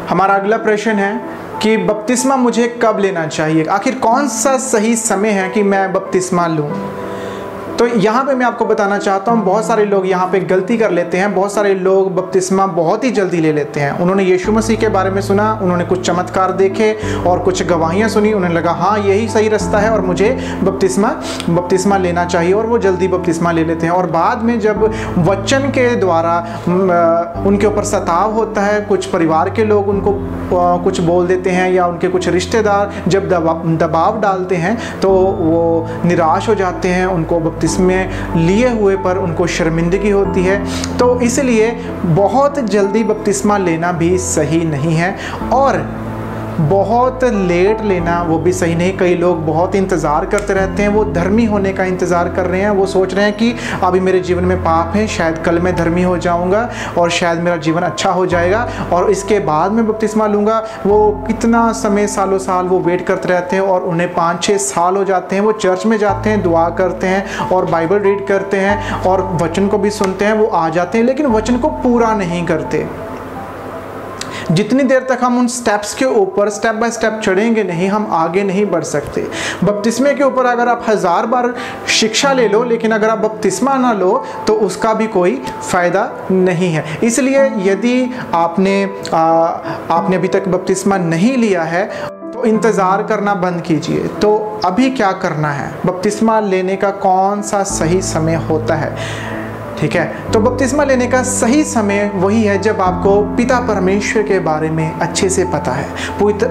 हमारा अगला प्रश्न है कि बपतिस्मा मुझे कब लेना चाहिए? आखिर कौन सा सही समय है कि मैं बपतिस्मा लूँ? तो यहाँ पे मैं आपको बताना चाहता हूँ, बहुत सारे लोग यहाँ पे गलती कर लेते हैं। बहुत सारे लोग बपतिस्मा बहुत ही जल्दी ले लेते हैं। उन्होंने यीशु मसीह के बारे में सुना, उन्होंने कुछ चमत्कार देखे और कुछ गवाहियाँ सुनी, उन्हें लगा हाँ यही सही रास्ता है और मुझे बपतिस्मा लेना चाहिए, और वो जल्दी बपतिस्मा ले लेते हैं। और बाद में जब वचन के द्वारा उनके ऊपर सताव होता है, कुछ परिवार के लोग उनको कुछ बोल देते हैं या उनके कुछ रिश्तेदार जब दबाव डालते हैं, तो वो निराश हो जाते हैं। उनको बपतिस्मे लिए हुए पर उनको शर्मिंदगी होती है। तो इसलिए बहुत जल्दी बपतिस्मा लेना भी सही नहीं है, और बहुत लेट लेना वो भी सही नहीं। कई लोग बहुत इंतज़ार करते रहते हैं, वो धर्मी होने का इंतज़ार कर रहे हैं। वो सोच रहे हैं कि अभी मेरे जीवन में पाप है, शायद कल मैं धर्मी हो जाऊंगा और शायद मेरा जीवन अच्छा हो जाएगा और इसके बाद मैं बपतिस्मा लूँगा। वो कितना समय, सालों साल वो वेट करते रहते हैं और उन्हें 5-6 साल हो जाते हैं। वो चर्च में जाते हैं, दुआ करते हैं और बाइबल रीड करते हैं और वचन को भी सुनते हैं, वो आ जाते हैं, लेकिन वचन को पूरा नहीं करते। जितनी देर तक हम उन स्टेप्स के ऊपर स्टेप बाय स्टेप चढ़ेंगे नहीं, हम आगे नहीं बढ़ सकते। बपतिस्मे के ऊपर अगर आप 1000 बार शिक्षा ले लो, लेकिन अगर आप बपतिस्मा ना लो तो उसका भी कोई फ़ायदा नहीं है। इसलिए यदि आपने अभी तक बपतिस्मा नहीं लिया है तो इंतज़ार करना बंद कीजिए। तो अभी क्या करना है? बपतिस्मा लेने का कौन सा सही समय होता है? ठीक है, तो बपतिस्मा लेने का सही समय वही है जब आपको पिता परमेश्वर के बारे में अच्छे से पता है।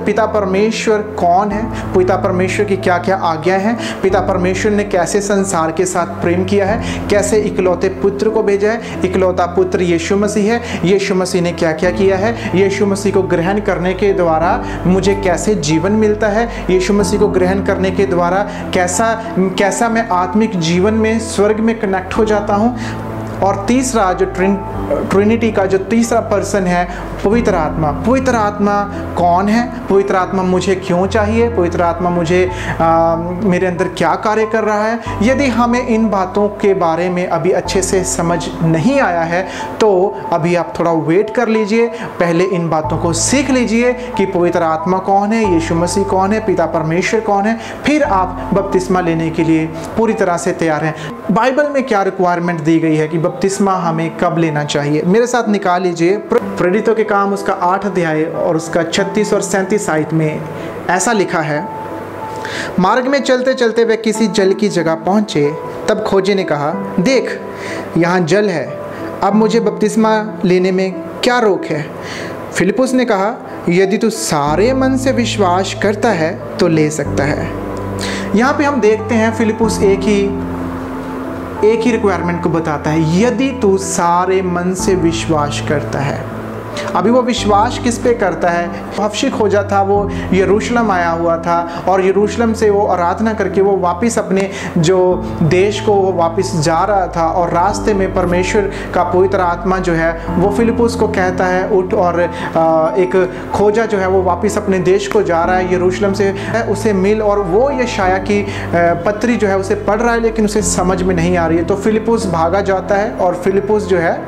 पिता परमेश्वर कौन है, पिता परमेश्वर की क्या क्या आज्ञा हैं, पिता परमेश्वर ने कैसे संसार के साथ प्रेम किया है, कैसे इकलौते पुत्र को भेजा है। इकलौता पुत्र यीशु मसीह है। यीशु मसीह ने क्या क्या किया है, यीशु मसीह को ग्रहण करने के द्वारा मुझे कैसे जीवन मिलता है, यीशु मसीह को ग्रहण करने के द्वारा कैसा मैं आत्मिक जीवन में स्वर्ग में कनेक्ट हो जाता हूँ। और तीसरा जो ट्रिनिटी का जो तीसरा पर्सन है, पवित्र आत्मा। पवित्र आत्मा कौन है, पवित्र आत्मा मुझे क्यों चाहिए, पवित्र आत्मा मुझे मेरे अंदर क्या कार्य कर रहा है। यदि हमें इन बातों के बारे में अभी अच्छे से समझ नहीं आया है तो अभी आप थोड़ा वेट कर लीजिए, पहले इन बातों को सीख लीजिए कि पवित्र आत्मा कौन है, यीशु मसीह कौन है, पिता परमेश्वर कौन है, फिर आप बपतिस्मा लेने के लिए पूरी तरह से तैयार हैं। बाइबल में क्या रिक्वायरमेंट दी गई है कि बपतिस्मा हमें कब लेना चाहिए? मेरे साथ निकाल लीजिए प्रेरितों के काम उसका 8 अध्याय और उसका 36 और 37 आयत में ऐसा लिखा है। मार्ग में चलते चलते वे किसी जल की जगह पहुँचे, तब खोजे ने कहा, देख यहाँ जल है, अब मुझे बपतिस्मा लेने में क्या रोक है? फिलिपुस ने कहा, यदि तू सारे मन से विश्वास करता है तो ले सकता है। यहाँ पे हम देखते हैं फिलिपुस एक ही रिक्वायरमेंट को बताता है, यदि तू सारे मन से विश्वास करता है। अभी वो विश्वास किस पे करता है? हफशिक हो जाता, वो यरूशलेम आया हुआ था और यरूशलेम से वो आराधना करके वो वापस अपने जो देश को वो वापस जा रहा था, और रास्ते में परमेश्वर का पवित्र आत्मा जो है वो फिलिपुस को कहता है, उठ और एक खोजा जो है वो वापस अपने देश को जा रहा है, यरूशलेम से उसे मिल। और वो यशाया की पत्री जो है उसे पढ़ रहा है, लेकिन उसे समझ में नहीं आ रही है। तो फिलिपुस भागा जाता है और फिलिपुस जो है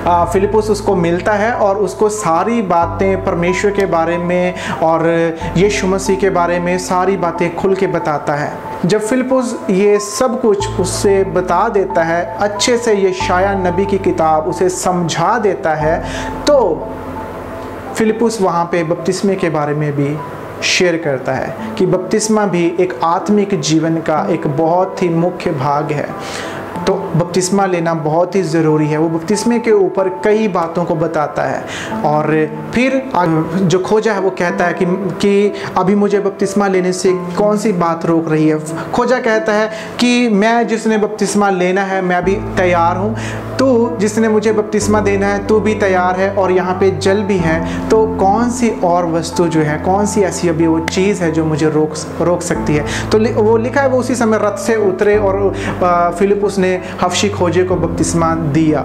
फिलिपुस उसको मिलता है और उसको सारी बातें परमेश्वर के बारे में और यीशु मसीह के बारे में सारी बातें खुल के बताता है। जब फिलिपुस ये सब कुछ उससे बता देता है, अच्छे से यशाया नबी की किताब उसे समझा देता है, तो फिलिपुस वहाँ पे बपतिस्मे के बारे में भी शेयर करता है कि बपतिस्मा भी एक आत्मिक जीवन का एक बहुत ही मुख्य भाग है। तो बपतिस्मा लेना बहुत ही ज़रूरी है। वो बपतिस्मे के ऊपर कई बातों को बताता है और फिर जो खोजा है वो कहता है कि अभी मुझे बपतिस्मा लेने से कौन सी बात रोक रही है। खोजा कहता है कि मैं जिसने बपतिस्मा लेना है मैं भी तैयार हूँ, तू जिसने मुझे बपतिस्मा देना है तू भी तैयार है और यहाँ पे जल भी है। तो कौन सी और वस्तु जो है, कौन सी ऐसी अभी वो चीज़ है जो मुझे रोक सकती है। तो वो लिखा है वो उसी समय रथ से उतरे और फिलिपुस ने हफशी खोजे को बपतिस्मा दिया।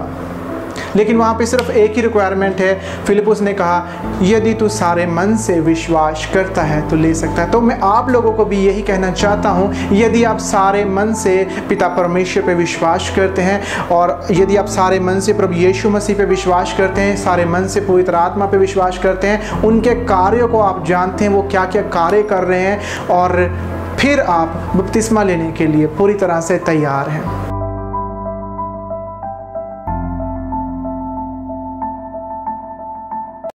लेकिन वहाँ पे सिर्फ एक ही रिक्वायरमेंट है। फिलिपुस ने कहा यदि तू सारे मन से विश्वास करता है तो ले सकता है। तो मैं आप लोगों को भी यही कहना चाहता हूँ, यदि आप सारे मन से पिता परमेश्वर पे विश्वास करते हैं और यदि आप सारे मन से प्रभु यीशु मसीह पे विश्वास करते हैं, सारे मन से पवित्र आत्मा पे विश्वास करते हैं, उनके कार्यों को आप जानते हैं वो क्या क्या कार्य कर रहे हैं, और फिर आप बपतिस्मा लेने के लिए पूरी तरह से तैयार हैं।